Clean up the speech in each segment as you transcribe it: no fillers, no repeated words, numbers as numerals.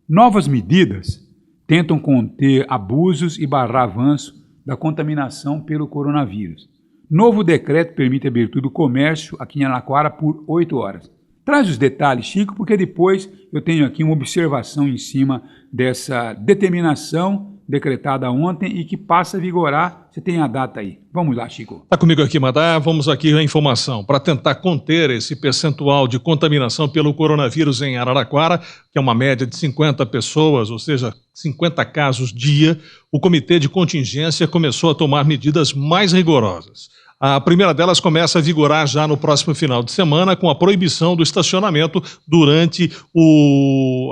Novas medidas tentam conter abusos e barrar avanço da contaminação pelo coronavírus. Novo decreto permite a abertura do comércio aqui em Araraquara por 8 horas. Traz os detalhes, Chico, porque depois eu tenho aqui uma observação em cima dessa determinação decretada ontem e que passa a vigorar. Você tem a data aí. Vamos lá, Chico. Está comigo aqui, Madá. Vamos aqui à informação. Para tentar conter esse percentual de contaminação pelo coronavírus em Araraquara, que é uma média de 50 pessoas, ou seja, 50 casos dia, o Comitê de Contingência começou a tomar medidas mais rigorosas. A primeira delas começa a vigorar já no próximo final de semana, com a proibição do estacionamento durante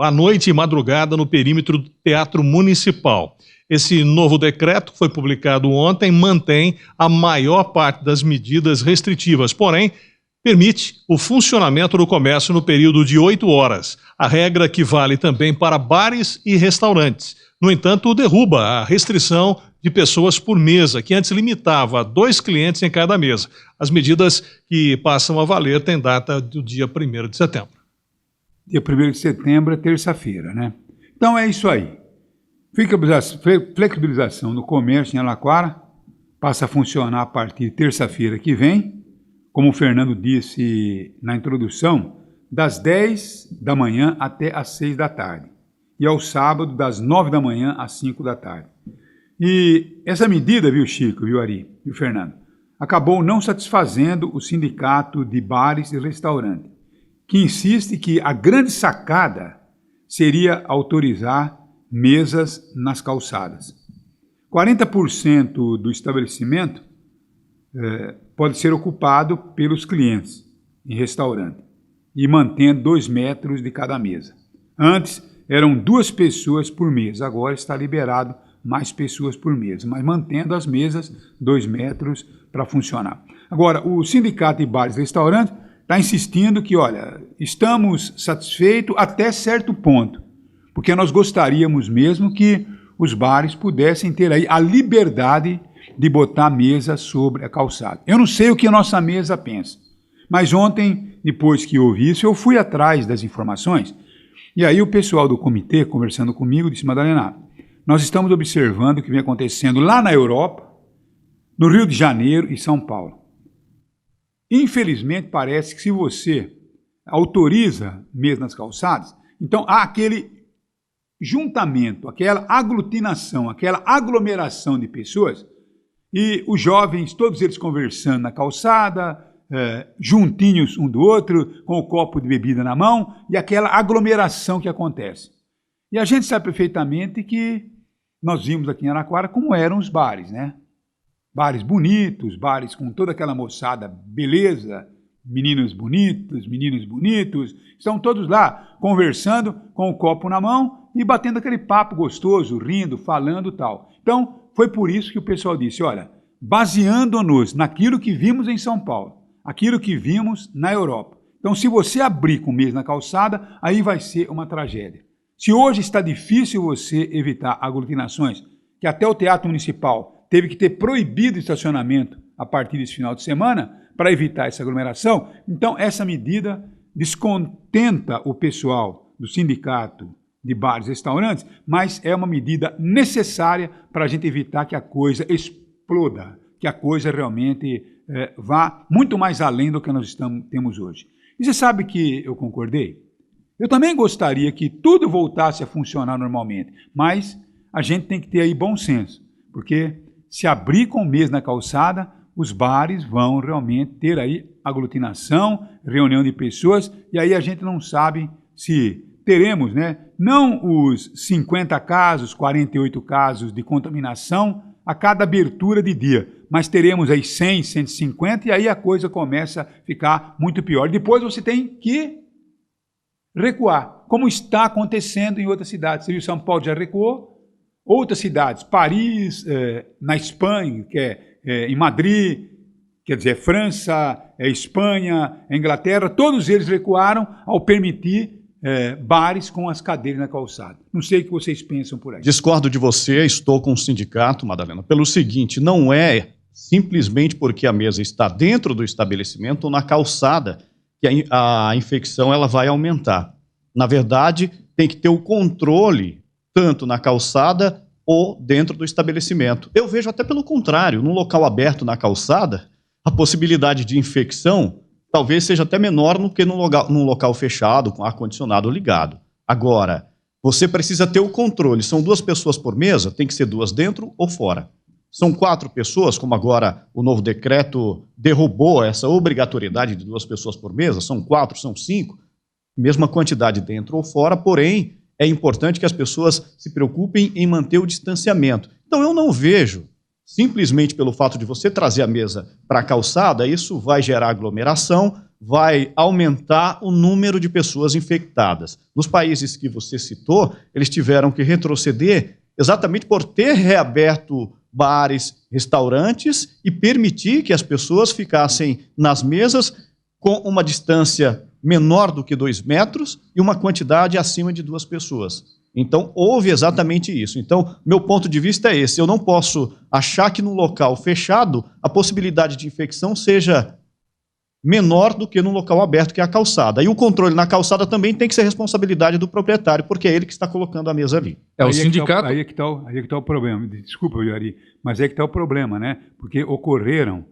a noite e madrugada no perímetro do Teatro Municipal. Esse novo decreto, que foi publicado ontem, mantém a maior parte das medidas restritivas, porém, permite o funcionamento do comércio no período de 8 horas. A regra que vale também para bares e restaurantes. No entanto, derruba a restrição de pessoas por mesa, que antes limitava a 2 clientes em cada mesa. As medidas que passam a valer têm data do dia 1º de setembro. Dia 1º de setembro é terça-feira, né? Então é isso aí. Flexibilização no comércio em Araraquara passa a funcionar a partir de terça-feira que vem, como o Fernando disse na introdução, das 10 da manhã até às 6 da tarde. E ao sábado, das 9 da manhã às 5 da tarde. E essa medida, viu, Chico, viu, Ari, viu, Fernando, acabou não satisfazendo o sindicato de bares e restaurantes, que insiste que a grande sacada seria autorizar mesas nas calçadas. 40% do estabelecimento pode ser ocupado pelos clientes em restaurante e mantendo 2 metros de cada mesa. Antes eram 2 pessoas por mesa, agora está liberado mais pessoas por mesa, mas mantendo as mesas 2 metros para funcionar. Agora, o Sindicato de Bares e Restaurantes está insistindo que, olha, estamos satisfeitos até certo ponto, porque nós gostaríamos mesmo que os bares pudessem ter aí a liberdade de botar a mesa sobre a calçada. Eu não sei o que a nossa mesa pensa, mas ontem, depois que ouvi isso, eu fui atrás das informações, e aí o pessoal do comitê, conversando comigo, disse, Madalena, nós estamos observando o que vem acontecendo lá na Europa, no Rio de Janeiro e São Paulo. Infelizmente, parece que se você autoriza mesa nas calçadas, então há aquele juntamento, aquela aglutinação, aquela aglomeração de pessoas, e os jovens, todos eles conversando na calçada, juntinhos um do outro, com o copo de bebida na mão, e aquela aglomeração que acontece. E a gente sabe perfeitamente que nós vimos aqui em Araraquara como eram os bares, né? Bares bonitos, bares com toda aquela moçada, beleza, meninos bonitos, estão todos lá conversando com o copo na mão e batendo aquele papo gostoso, rindo, falando e tal. Então, foi por isso que o pessoal disse, olha, baseando-nos naquilo que vimos em São Paulo, aquilo que vimos na Europa. Então, se você abrir com mesa na calçada, aí vai ser uma tragédia. Se hoje está difícil você evitar aglutinações, que até o Teatro Municipal teve que ter proibido o estacionamento a partir desse final de semana para evitar essa aglomeração, então essa medida descontenta o pessoal do sindicato de bares e restaurantes, mas é uma medida necessária para a gente evitar que a coisa exploda, que a coisa realmente vá muito mais além do que nós temos hoje. E você sabe que eu concordei? Eu também gostaria que tudo voltasse a funcionar normalmente, mas a gente tem que ter aí bom senso, porque se abrir com mesa na calçada, os bares vão realmente ter aí aglutinação, reunião de pessoas, e aí a gente não sabe se teremos, né, não os 50 casos, 48 casos de contaminação a cada abertura de dia, mas teremos aí 100, 150, e aí a coisa começa a ficar muito pior. Depois você tem que recuar, como está acontecendo em outras cidades. Você viu, São Paulo já recuou, outras cidades, Paris, na Espanha, que em Madrid, quer dizer, França, Espanha, Inglaterra, todos eles recuaram ao permitir bares com as cadeiras na calçada. Não sei o que vocês pensam por aí. Discordo de você, estou com o sindicato, Madalena, pelo seguinte, não é simplesmente porque a mesa está dentro do estabelecimento ou na calçada que a infecção ela vai aumentar. Na verdade, tem que ter o controle tanto na calçada ou dentro do estabelecimento. Eu vejo até pelo contrário, num local aberto na calçada, a possibilidade de infecção talvez seja até menor do que num local fechado, com ar-condicionado ligado. Agora, você precisa ter o controle. São 2 pessoas por mesa, tem que ser 2 dentro ou fora. São 4 pessoas, como agora o novo decreto derrubou essa obrigatoriedade de 2 pessoas por mesa, são 4, são 5, mesma quantidade dentro ou fora, porém, é importante que as pessoas se preocupem em manter o distanciamento. Então, eu não vejo, simplesmente pelo fato de você trazer a mesa para a calçada, isso vai gerar aglomeração, vai aumentar o número de pessoas infectadas. Nos países que você citou, eles tiveram que retroceder exatamente por ter reaberto bares, restaurantes e permitir que as pessoas ficassem nas mesas com uma distância menor do que 2 metros e uma quantidade acima de 2 pessoas. Então, houve exatamente isso. Então, meu ponto de vista é esse. Eu não posso achar que no local fechado a possibilidade de infecção seja menor do que no local aberto, que é a calçada. E o controle na calçada também tem que ser responsabilidade do proprietário, porque é ele que está colocando a mesa ali. O sindicato... Aí é que está o problema. Desculpa, Yari, mas é que está o problema, né? Porque ocorreram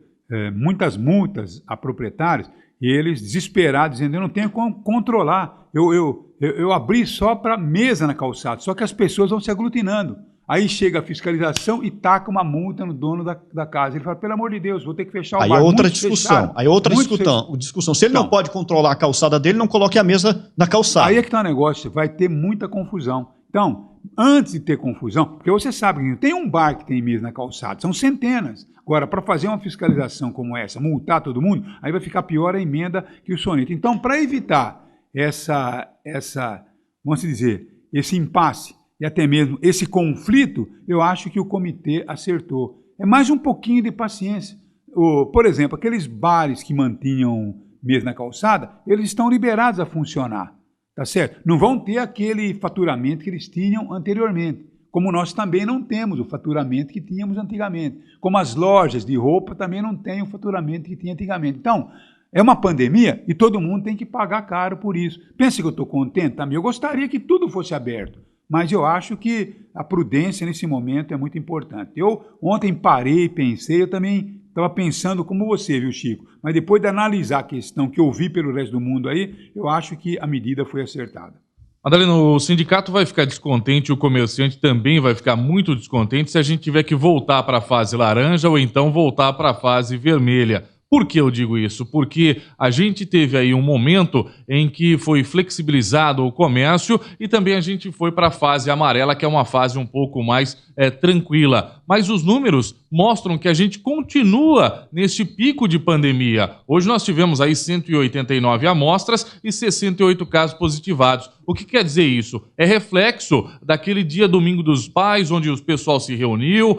muitas multas a proprietários e eles desesperados, dizendo, eu não tenho como controlar. Eu abri só para mesa na calçada, só que as pessoas vão se aglutinando. Aí chega a fiscalização e taca uma multa no dono da casa. Ele fala, pelo amor de Deus, vou ter que fechar o bar. Aí é outra discussão. Aí é outra discussão. Se ele não pode controlar a calçada dele, não coloque a mesa na calçada. Aí é que está o negócio, vai ter muita confusão. Então, antes de ter confusão, porque você sabe que tem um bar que tem mesa na calçada, são centenas. Agora, para fazer uma fiscalização como essa, multar todo mundo, aí vai ficar pior a emenda que o soneto. Então, para evitar vamos dizer, esse impasse, e até mesmo esse conflito, eu acho que o comitê acertou. É mais um pouquinho de paciência. Por exemplo, aqueles bares que mantinham mesa na calçada, eles estão liberados a funcionar, tá certo? Não vão ter aquele faturamento que eles tinham anteriormente, como nós também não temos o faturamento que tínhamos antigamente. Como as lojas de roupa também não têm o faturamento que tinha antigamente. Então, é uma pandemia e todo mundo tem que pagar caro por isso. Pensa que eu estou contente também? Eu gostaria que tudo fosse aberto. Mas eu acho que a prudência nesse momento é muito importante. Eu ontem parei e pensei, eu também estava pensando como você, viu, Chico? Mas depois de analisar a questão que eu vi pelo resto do mundo aí, eu acho que a medida foi acertada. Madaleno, o sindicato vai ficar descontente, o comerciante também vai ficar muito descontente se a gente tiver que voltar para a fase laranja ou então voltar para a fase vermelha. Por que eu digo isso? Porque a gente teve aí um momento em que foi flexibilizado o comércio e também a gente foi para a fase amarela, que é uma fase um pouco mais tranquila. Mas os números mostram que a gente continua neste pico de pandemia. Hoje nós tivemos aí 189 amostras e 68 casos positivados. O que quer dizer isso? É reflexo daquele dia Domingo dos Pais, onde o pessoal se reuniu,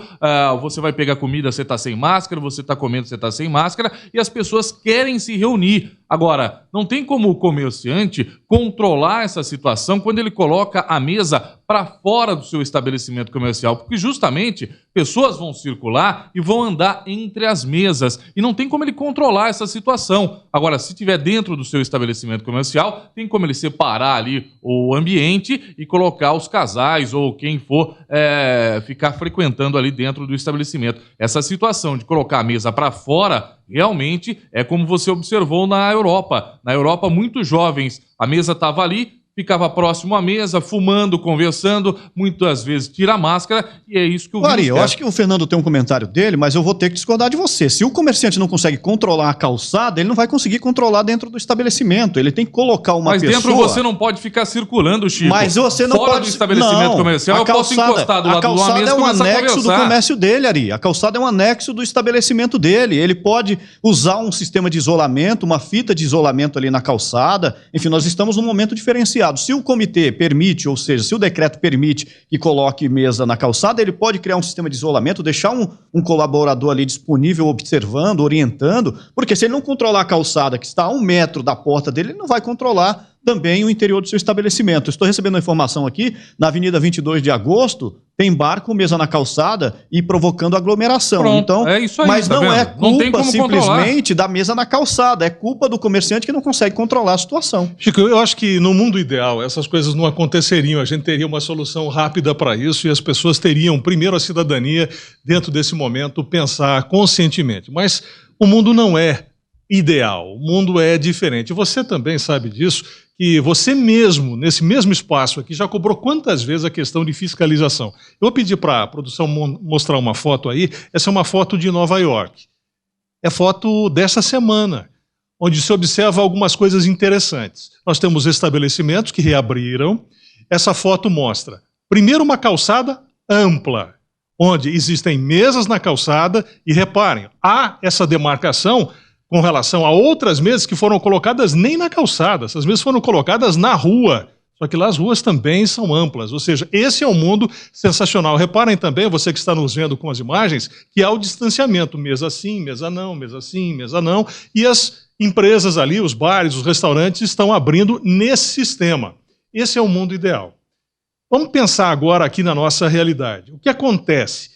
você vai pegar comida, você está sem máscara, você está comendo, você está sem máscara, e as pessoas querem se reunir. Agora, não tem como o comerciante controlar essa situação quando ele coloca a mesa para fora do seu estabelecimento comercial, porque justamente pessoas vão circular e vão andar entre as mesas e não tem como ele controlar essa situação. Agora, se tiver dentro do seu estabelecimento comercial, tem como ele separar ali o ambiente e colocar os casais ou quem for ficar frequentando ali dentro do estabelecimento. Essa situação de colocar a mesa para fora realmente é como você observou na Europa. Na Europa, muitos jovens, a mesa estava ali, ficava próximo à mesa, fumando, conversando, muitas vezes tira a máscara e é isso que o vírus quer. Eu acho que o Fernando tem um comentário dele, mas eu vou ter que discordar de você. Se o comerciante não consegue controlar a calçada, ele não vai conseguir controlar dentro do estabelecimento. Ele tem que colocar uma pessoa... Mas dentro você não pode ficar circulando, Chico. Mas você não Fora pode... do estabelecimento comercial, eu posso encostar do lado de uma mesa e começar a conversar. A calçada é um anexo do comércio dele, Ari. A calçada é um anexo do estabelecimento dele. Ele pode usar um sistema de isolamento, uma fita de isolamento ali na calçada. Enfim, nós estamos num momento diferenciado. Se o comitê permite, ou seja, se o decreto permite que coloque mesa na calçada, ele pode criar um sistema de isolamento, deixar um colaborador ali disponível, observando, orientando, porque se ele não controlar a calçada que está a 1 metro da porta dele, ele não vai controlar também o interior do seu estabelecimento. Estou recebendo uma informação aqui, na Avenida 22 de Agosto, tem bar com mesa na calçada e provocando aglomeração. Pronto, então, é isso aí, mas tá não vendo? é Não tem culpa como simplesmente da mesa na calçada, é culpa do comerciante que não consegue controlar a situação. Chico, eu acho que no mundo ideal essas coisas não aconteceriam, a gente teria uma solução rápida para isso e as pessoas teriam, primeiro a cidadania, dentro desse momento, pensar conscientemente. Mas o mundo não é ideal, o mundo é diferente. Você também sabe disso, que você mesmo, nesse mesmo espaço aqui, já cobrou quantas vezes a questão de fiscalização. Eu vou pedir para a produção mostrar uma foto aí, essa é uma foto de Nova York. É foto dessa semana, onde se observa algumas coisas interessantes. Nós temos estabelecimentos que reabriram. Essa foto mostra, primeiro, uma calçada ampla, onde existem mesas na calçada, e reparem, há essa demarcação com relação a outras mesas que foram colocadas nem na calçada, essas mesas foram colocadas na rua, só que lá as ruas também são amplas, ou seja, esse é um mundo sensacional. Reparem também, você que está nos vendo com as imagens, que há o distanciamento, mesa sim, mesa não, mesa sim, mesa não, e as empresas ali, os bares, os restaurantes estão abrindo nesse sistema. Esse é o mundo ideal. Vamos pensar agora aqui na nossa realidade. O que acontece?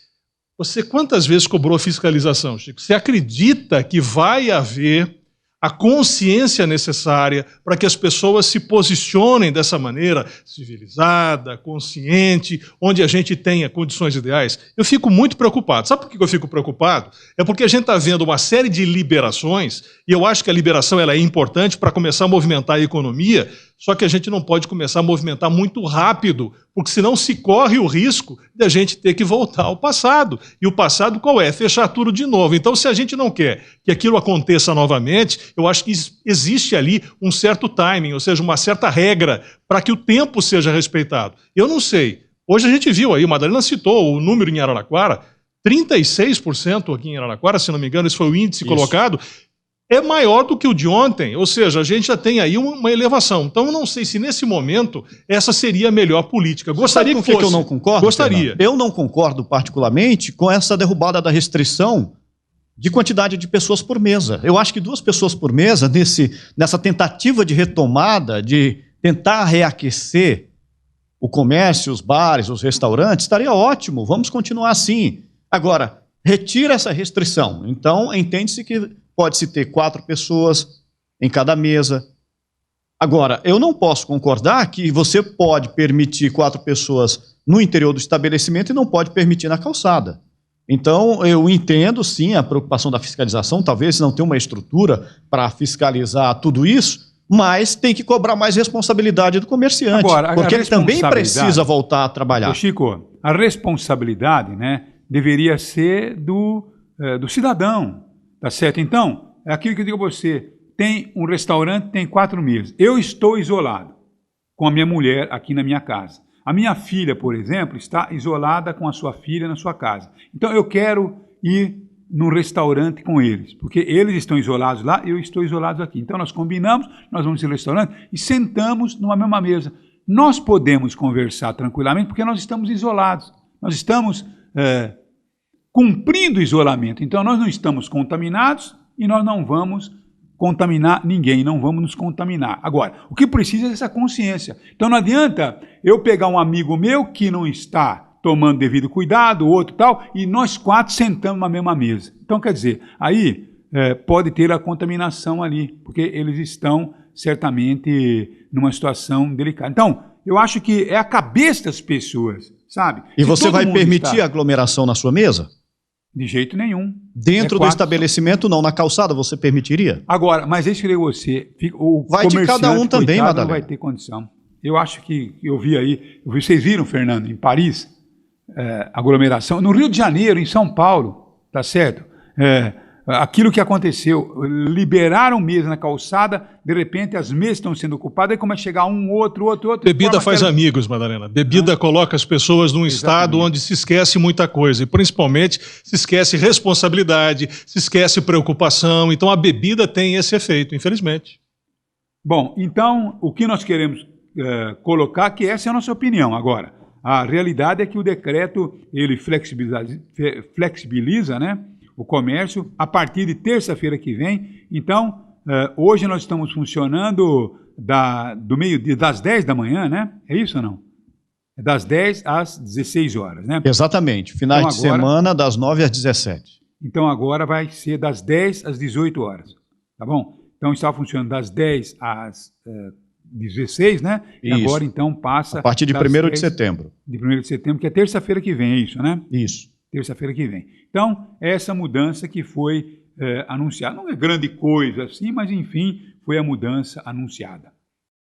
Você quantas vezes cobrou fiscalização, Chico? Você acredita que vai haver a consciência necessária para que as pessoas se posicionem dessa maneira civilizada, consciente, onde a gente tenha condições ideais? Eu fico muito preocupado. Sabe por que eu fico preocupado? É porque a gente está vendo uma série de liberações, e eu acho que a liberação ela é importante para começar a movimentar a economia, só que a gente não pode começar a movimentar muito rápido, porque senão se corre o risco de a gente ter que voltar ao passado. E o passado qual é? Fechar tudo de novo. Então, se a gente não quer que aquilo aconteça novamente, eu acho que existe ali um certo timing, ou seja, uma certa regra para que o tempo seja respeitado. Eu não sei. Hoje a gente viu aí, Madalena citou o número em Araraquara, 36% aqui em Araraquara, se não me engano, esse foi o índice colocado, é maior do que o de ontem, ou seja, a gente já tem aí uma elevação. Então, eu não sei se nesse momento essa seria a melhor política. Gostaria que fosse. Por que eu não concordo? Gostaria. Fernando? Eu não concordo particularmente com essa derrubada da restrição de quantidade de pessoas por mesa. Eu acho que 2 pessoas por mesa, nessa tentativa de retomada, de tentar reaquecer o comércio, os bares, os restaurantes, estaria ótimo. Vamos continuar assim. Agora, retira essa restrição. Então, entende-se que pode-se ter 4 pessoas em cada mesa. Agora, eu não posso concordar que você pode permitir 4 pessoas no interior do estabelecimento e não pode permitir na calçada. Então, eu entendo, sim, a preocupação da fiscalização, talvez não tenha uma estrutura para fiscalizar tudo isso, mas tem que cobrar mais responsabilidade do comerciante, Agora, porque ele também precisa voltar a trabalhar. Ô Chico, a responsabilidade, né, deveria ser do cidadão. Tá certo? Então, é aquilo que eu digo a você. Tem um restaurante, tem 4 mesas. Eu estou isolado com a minha mulher aqui na minha casa. A minha filha, por exemplo, está isolada com a sua filha na sua casa. Então, eu quero ir num restaurante com eles, porque eles estão isolados lá, eu estou isolado aqui. Então, nós combinamos, nós vamos no restaurante e sentamos numa mesma mesa. Nós podemos conversar tranquilamente porque nós estamos isolados. Nós estamos cumprindo o isolamento. Então, nós não estamos contaminados e nós não vamos contaminar ninguém, não vamos nos contaminar. Agora, o que precisa é essa consciência. Então, não adianta eu pegar um amigo meu que não está tomando devido cuidado, o outro tal, e nós 4 sentamos na mesma mesa. Então, quer dizer, aí pode ter a contaminação ali, porque eles estão certamente numa situação delicada. Então, eu acho que é a cabeça das pessoas, sabe? E você vai permitir aglomeração na sua mesa? De jeito nenhum. Dentro do estabelecimento, não. Na calçada, você permitiria? Agora, mas isso que eu você, o vai de cada um também, Madalena. Não vai ter condição. Eu acho que, eu vi aí, vocês viram, Fernando, em Paris, aglomeração. No Rio de Janeiro, em São Paulo, tá certo? Aquilo que aconteceu, liberaram mesa na calçada, de repente as mesas estão sendo ocupadas, aí começa a chegar um, outro. Bebida faz amigos, Madalena. Bebida coloca as pessoas num estado onde se esquece muita coisa, e principalmente se esquece responsabilidade, se esquece preocupação, então a bebida tem esse efeito, infelizmente. Bom, então, o que nós queremos colocar, que essa é a nossa opinião agora. A realidade é que o decreto, ele flexibiliza, né, o comércio a partir de terça-feira que vem. Então, hoje nós estamos funcionando do meio-dia, das 10 da manhã, né? É isso ou não? É das 10 às 16 horas, né? Exatamente. Finais Então, de semana, das 9 às 17. Então agora vai ser das 10 às 18 horas, tá bom? Então estava funcionando das 10 às 16, né? E Isso. agora então passa... A partir de das 1º de 10 setembro. De 1º de setembro, que é terça-feira que vem, é isso, né? Isso. Terça-feira que vem. Então, essa mudança que foi anunciada. Não é grande coisa assim, mas enfim, foi a mudança anunciada.